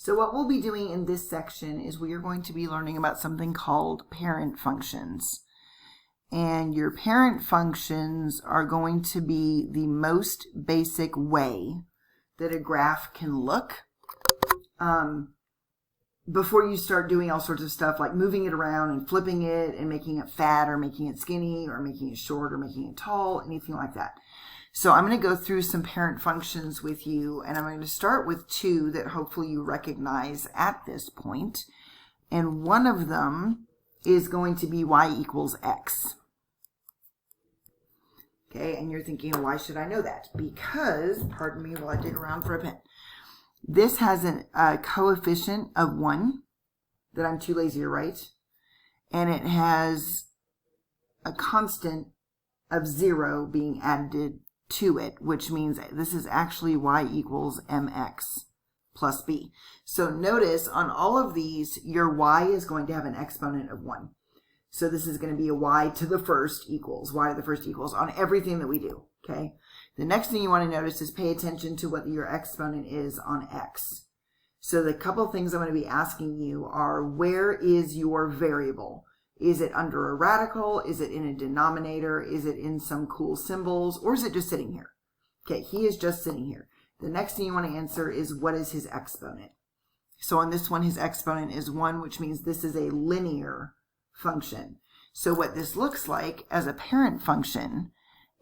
So what we'll be doing in this section is we are going to be learning about something called parent functions. And your parent functions are going to be the most basic way that a graph can look before you start doing all sorts of stuff like moving it around and flipping it and making it fat or making it skinny or making it short or making it tall, anything like that. So I'm going to go through some parent functions with you, and I'm going to start with two that hopefully you recognize at this point. And one of them is going to be y equals x. Okay, and you're thinking, why should I know that? Because, pardon me while I dig around for a pen, this has a coefficient of 1 that I'm too lazy to write, and it has a constant of 0 being added to it, which means this is actually y equals mx plus b. So notice on all of these, your y is going to have an exponent of 1. So this is going to be a y to the first equals, y to the first equals on everything that we do, okay? The next thing you want to notice is pay attention to what your exponent is on x. So the couple things I'm going to be asking you are, where is your variable? Is it under a radical? Is it in a denominator? Is it in some cool symbols? Or is it just sitting here? Okay, he is just sitting here. The next thing you want to answer is, what is his exponent? So on this one, his exponent is 1, which means this is a linear function. So what this looks like as a parent function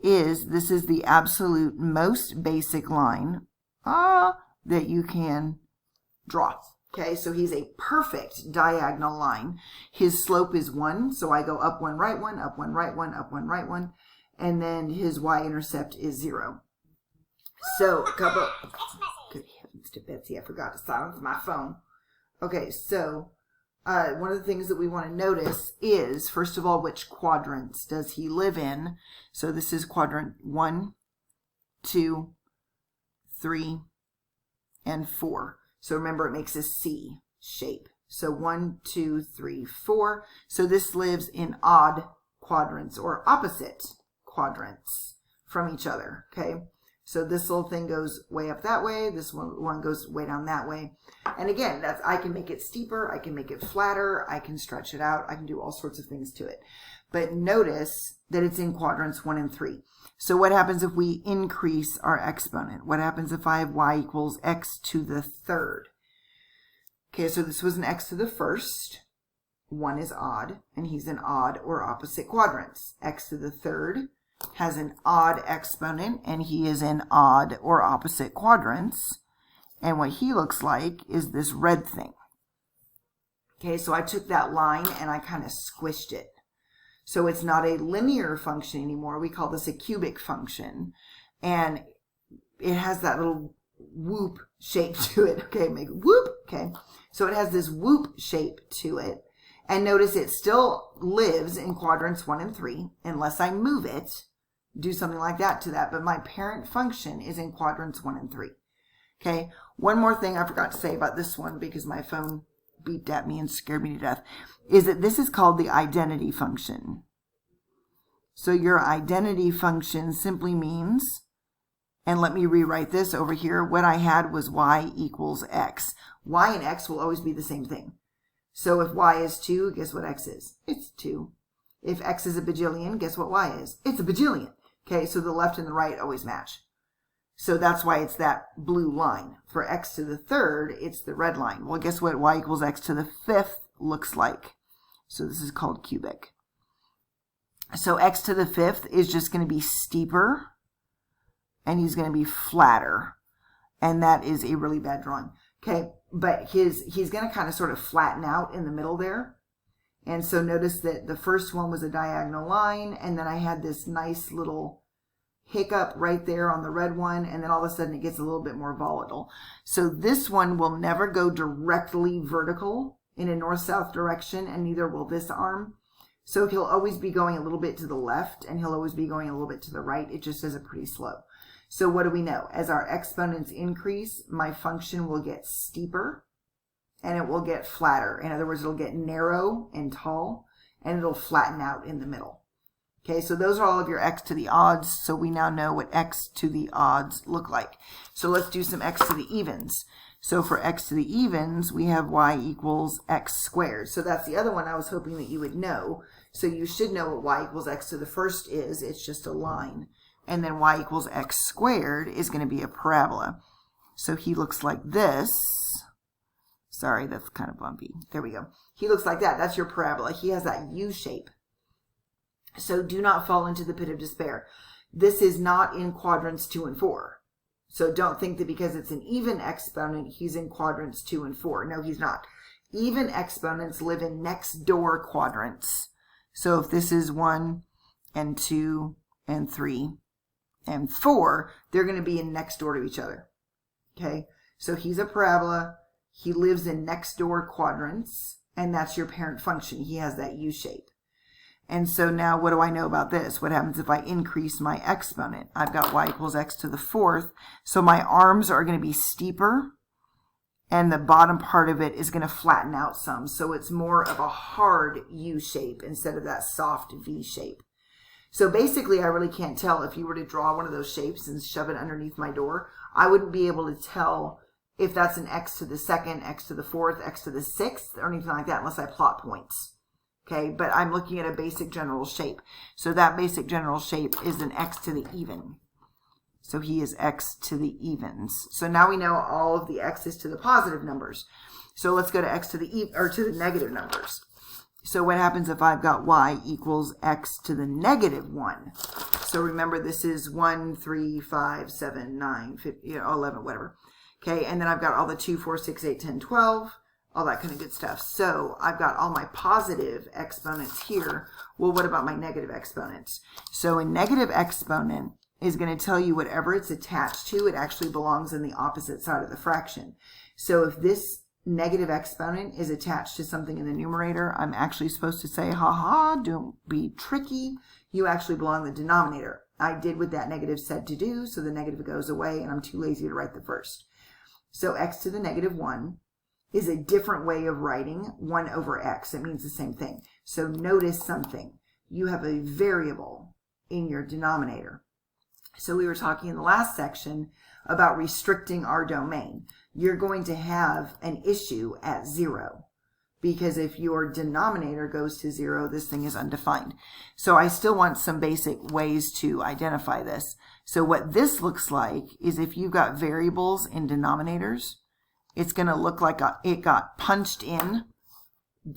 is, this is the absolute most basic line that you can draw. Okay, so he's a perfect diagonal line. His slope is 1, so I go up 1, right 1, up 1, right 1, up 1, right 1, and then his y-intercept is 0. So, good heavens to Betsy, I forgot to silence my phone. Okay, so one of the things that we want to notice is, first of all, which quadrants does he live in? So this is quadrant 1, 2, 3, and 4. So remember, it makes a C shape. So 1, 2, 3, 4. So this lives in odd quadrants or opposite quadrants from each other, okay? So this little thing goes way up that way. This one goes way down that way. And again, I can make it steeper. I can make it flatter. I can stretch it out. I can do all sorts of things to it. But notice that it's in quadrants 1 and 3. So what happens if we increase our exponent? What happens if I have y equals x to the third? Okay, so this was an x to the first. 1 is odd, and he's in odd or opposite quadrants. X to the third has an odd exponent, and he is in odd or opposite quadrants. And what he looks like is this red thing. Okay, so I took that line and I kind of squished it. So it's not a linear function anymore. We call this a cubic function. And it has that little whoop shape to it. Okay, make whoop. Okay, so it has this whoop shape to it. And notice it still lives in quadrants 1 and 3, unless I move it, do something like that to that. But my parent function is in quadrants 1 and 3. Okay, one more thing I forgot to say about this one, because my phone beeped at me and scared me to death, is that this is called the identity function. So your identity function simply means, and let me rewrite this over here, what I had was y equals x. Y and x will always be the same thing. So if y is 2, guess what x is? It's 2. If x is a bajillion, guess what y is? It's a bajillion. Okay, so the left and the right always match. So that's why it's that blue line. For x to the third, it's the red line. Well, guess what y equals x to the fifth looks like? So this is called cubic. So x to the fifth is just going to be steeper, and he's going to be flatter. And that is a really bad drawing. Okay, but he's going to kind of sort of flatten out in the middle there. And so notice that the first one was a diagonal line, and then I had this nice little hiccup right there on the red one, and then all of a sudden it gets a little bit more volatile. So this one will never go directly vertical in a north-south direction, and neither will this arm. So he'll always be going a little bit to the left, and he'll always be going a little bit to the right. It just does it pretty slow. So what do we know? As our exponents increase, my function will get steeper, and it will get flatter. In other words, it'll get narrow and tall, and it'll flatten out in the middle. Okay, so those are all of your x to the odds, so we now know what x to the odds look like. So let's do some x to the evens. So for x to the evens, we have y equals x squared. So that's the other one I was hoping that you would know. So you should know what y equals x to the first is. It's just a line. And then y equals x squared is going to be a parabola. So he looks like this. Sorry, that's kind of bumpy. There we go. He looks like that. That's your parabola. He has that U shape. So do not fall into the pit of despair. This is not in quadrants 2 and 4. So don't think that because it's an even exponent, he's in quadrants 2 and 4. No, he's not. Even exponents live in next door quadrants. So if this is 1 and 2 and 3 and 4, they're going to be in next door to each other. Okay, so he's a parabola. He lives in next door quadrants, and that's your parent function. He has that U shape. And so now what do I know about this? What happens if I increase my exponent? I've got y equals x to the fourth. So my arms are going to be steeper, and the bottom part of it is going to flatten out some. So it's more of a hard U shape instead of that soft V shape. So basically, I really can't tell if you were to draw one of those shapes and shove it underneath my door. I wouldn't be able to tell if that's an x to the second, x to the fourth, x to the sixth, or anything like that unless I plot points. Okay, but I'm looking at a basic general shape. So that basic general shape is an x to the even. So he is x to the evens. So now we know all of the x's to the positive numbers. So let's go to x to the to the negative numbers. So what happens if I've got y equals x to the negative 1? So remember, this is 1, 3, 5, 7, 9, 50, 11, whatever. Okay, and then I've got all the 2, 4, 6, 8, 10, 12. All that kind of good stuff. So I've got all my positive exponents here. Well, what about my negative exponents? So a negative exponent is going to tell you whatever it's attached to, it actually belongs in the opposite side of the fraction. So if this negative exponent is attached to something in the numerator, I'm actually supposed to say, ha, don't be tricky. You actually belong in the denominator. I did what that negative said to do, so the negative goes away, and I'm too lazy to write the first. So x to the negative 1 is a different way of writing 1 over x. It means the same thing. So notice something. You have a variable in your denominator. So we were talking in the last section about restricting our domain. You're going to have an issue at 0 because if your denominator goes to 0, this thing is undefined. So I still want some basic ways to identify this. So what this looks like is if you've got variables in denominators, it's going to look like it got punched in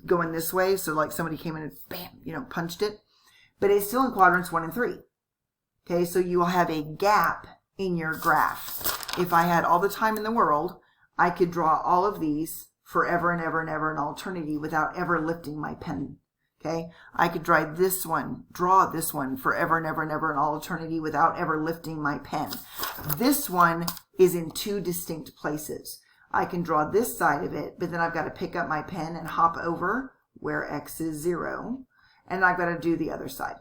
going this way. So like somebody came in and bam, punched it. But it's still in quadrants 1 and 3. Okay, so you will have a gap in your graph. If I had all the time in the world, I could draw all of these forever and ever and ever in alternity without ever lifting my pen. Okay, I could draw this one forever and ever and ever in all eternity without ever lifting my pen. This one is in 2 distinct places. I can draw this side of it, but then I've got to pick up my pen and hop over where x is 0, and I've got to do the other side.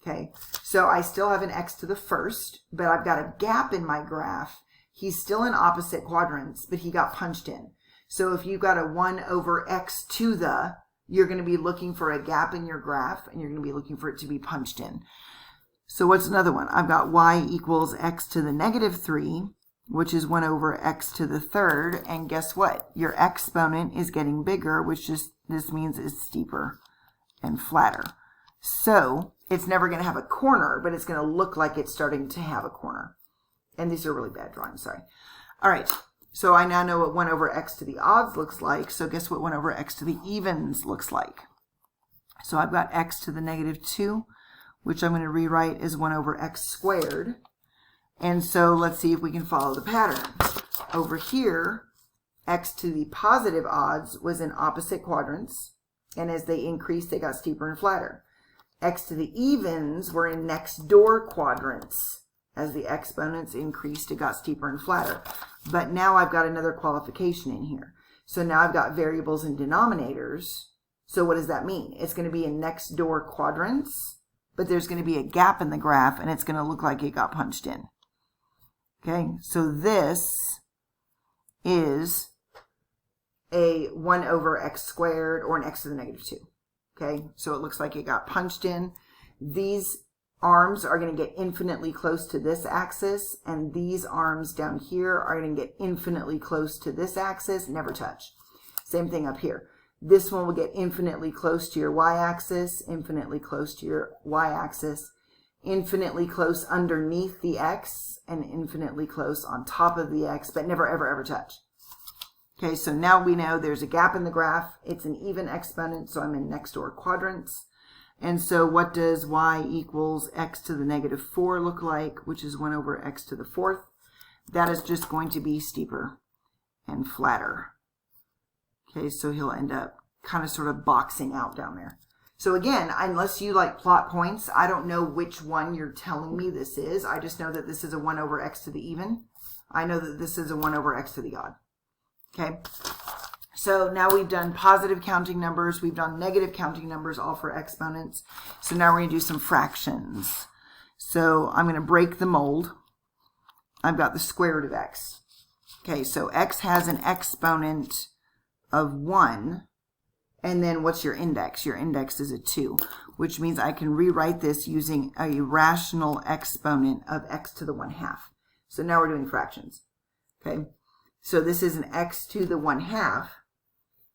Okay, so I still have an x to the first, but I've got a gap in my graph. He's still in opposite quadrants, but he got punched in. So if you've got a 1 over x to the, you're going to be looking for a gap in your graph, and you're going to be looking for it to be punched in. So what's another one? I've got y equals x to the negative 3, which is 1 over x to the third, and guess what? Your exponent is getting bigger, which this means it's steeper and flatter. So it's never going to have a corner, but it's going to look like it's starting to have a corner. And these are really bad drawings, sorry. All right, so I now know what 1 over x to the odds looks like, so guess what 1 over x to the evens looks like? So I've got x to the negative 2, which I'm going to rewrite as 1 over x squared. And so let's see if we can follow the pattern. Over here, x to the positive odds was in opposite quadrants, and as they increased, they got steeper and flatter. X to the evens were in next door quadrants. As the exponents increased, it got steeper and flatter. But now I've got another qualification in here. So now I've got variables in denominators. So what does that mean? It's going to be in next door quadrants, but there's going to be a gap in the graph, and it's going to look like it got punched in. Okay, so this is a 1 over x squared or an x to the negative 2. Okay, so it looks like it got punched in. These arms are going to get infinitely close to this axis, and these arms down here are going to get infinitely close to this axis, never touch. Same thing up here. This one will get infinitely close to your y-axis, infinitely close to your y-axis, infinitely close underneath the x, and infinitely close on top of the x, but never, ever, ever touch. Okay, so now we know there's a gap in the graph. It's an even exponent, so I'm in next door quadrants. And so what does y equals x to the negative 4 look like, which is 1 over x to the 4th? That is just going to be steeper and flatter. Okay, so he'll end up kind of sort of boxing out down there. So again, unless you like plot points, I don't know which one you're telling me this is. I just know that this is a 1 over x to the even. I know that this is a 1 over x to the odd. Okay, so now we've done positive counting numbers. We've done negative counting numbers, all for exponents. So now we're going to do some fractions. So I'm going to break the mold. I've got the square root of x. Okay, so x has an exponent of 1. And then what's your index? Your index is a 2, which means I can rewrite this using a rational exponent of x to the 1/2. So now we're doing fractions. Okay, so this is an x to the 1/2.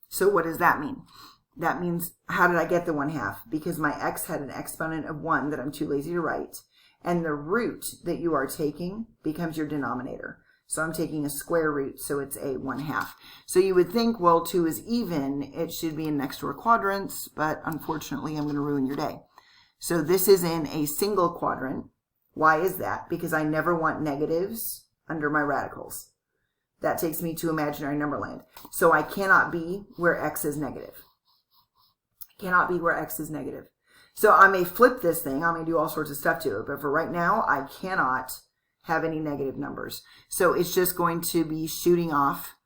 So what does that mean? That means, how did I get the 1/2? Because my x had an exponent of 1 that I'm too lazy to write. And the root that you are taking becomes your denominator. So I'm taking a square root, so it's a 1/2. So you would think, well, 2 is even. It should be in next door quadrants, but unfortunately, I'm going to ruin your day. So this is in a single quadrant. Why is that? Because I never want negatives under my radicals. That takes me to imaginary number land. So I cannot be where x is negative. Cannot be where x is negative. So I may flip this thing. I may do all sorts of stuff to it. But for right now, I cannot have any negative numbers. So it's just going to be shooting off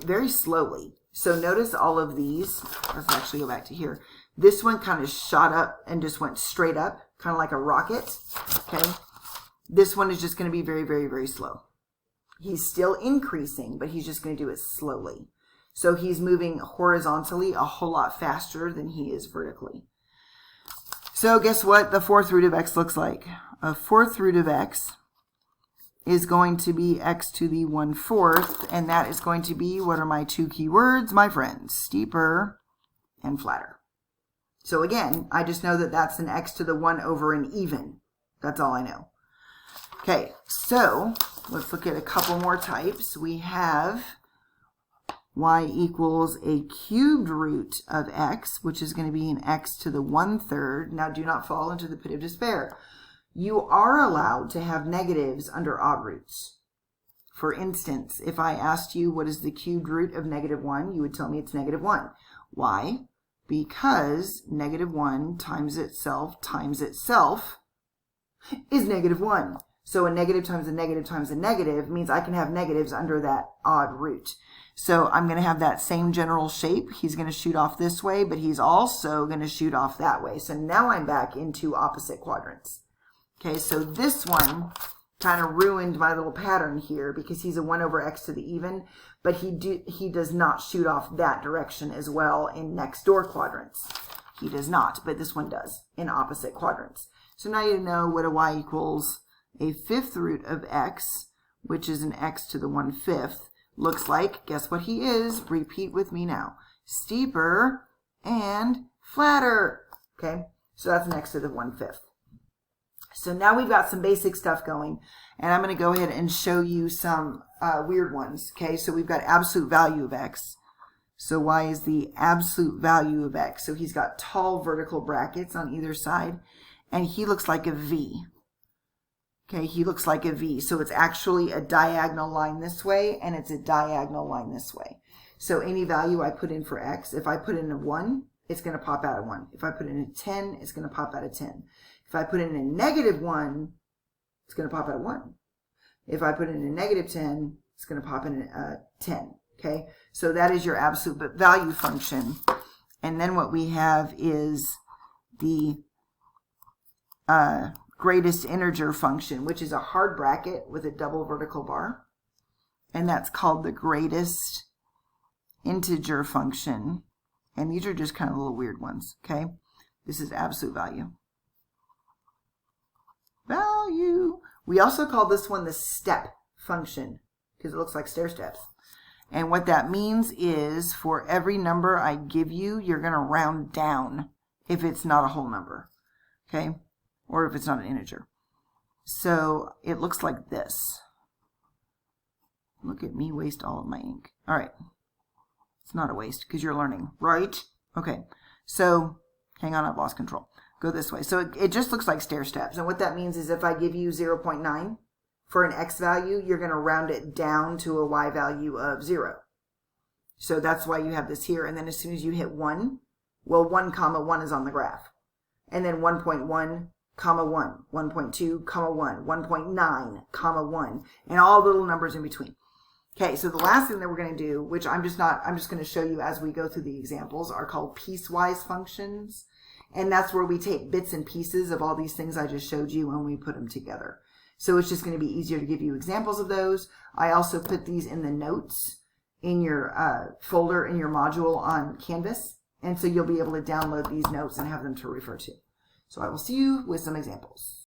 very slowly. So notice all of these. Let's actually go back to here. This one kind of shot up and just went straight up, kind of like a rocket. Okay. This one is just going to be very, very, very slow. He's still increasing, but he's just going to do it slowly. So he's moving horizontally a whole lot faster than he is vertically. So guess what the fourth root of x looks like? A fourth root of x is going to be x to the 1/4, and that is going to be, what are my two key words, my friends? Steeper and flatter. So again, I just know that that's an x to the 1 over an even. That's all I know. Okay, so let's look at a couple more types. We have y equals a cubed root of x, which is going to be an x to the 1/3. Now do not fall into the pit of despair. You are allowed to have negatives under odd roots. For instance, if I asked you what is the cubed root of -1, you would tell me it's -1. Why? Because -1 times itself is -1. So a negative times a negative times a negative means I can have negatives under that odd root. So I'm going to have that same general shape. He's going to shoot off this way, but he's also going to shoot off that way. So now I'm back into opposite quadrants. Okay, so this one kind of ruined my little pattern here because he's a 1 over x to the even, but he does not shoot off that direction as well in next door quadrants. He does not, but this one does in opposite quadrants. So now you know what a y equals a fifth root of x, which is an x to the 1/5, looks like. Guess what he is? Repeat with me now. Steeper and flatter. Okay, so that's an x to the 1/5. So now we've got some basic stuff going, and I'm going to go ahead and show you some weird ones. Okay, so we've got absolute value of x. So y is the absolute value of x. So he's got tall vertical brackets on either side, and he looks like a V. Okay, he looks like a V. So it's actually a diagonal line this way, and it's a diagonal line this way. So any value I put in for x, if I put in a 1, it's going to pop out a 1. If I put in a 10, it's going to pop out a 10. If I put in a -1, it's going to pop out a 1. If I put in a -10, it's going to pop in a 10. Okay, so that is your absolute value function. And then what we have is the greatest integer function, which is a hard bracket with a double vertical bar. And that's called the greatest integer function. And these are just kind of little weird ones. Okay, this is absolute value. value. We also call this one the step function because it looks like stair steps. And what that means is for every number I give you, you're going to round down if it's not a whole number, okay? Or if it's not an integer. So it looks like this. Look at me waste all of my ink. All right. It's not a waste because you're learning, right? Okay. So hang on, I've lost control. Go this way. So it just looks like stair steps. And what that means is if I give you 0.9 for an x value, you're going to round it down to a y value of 0. So that's why you have this here. And then as soon as you hit 1, well, 1 comma 1 is on the graph. And then 1.1 comma 1, 1.2 comma 1, 1.9 comma 1, and all the little numbers in between. Okay, so the last thing that we're going to do, which I'm just going to show you as we go through the examples, are called piecewise functions. And that's where we take bits and pieces of all these things I just showed you and we put them together. So it's just going to be easier to give you examples of those. I also put these in the notes in your folder in your module on Canvas. And so you'll be able to download these notes and have them to refer to. So I will see you with some examples.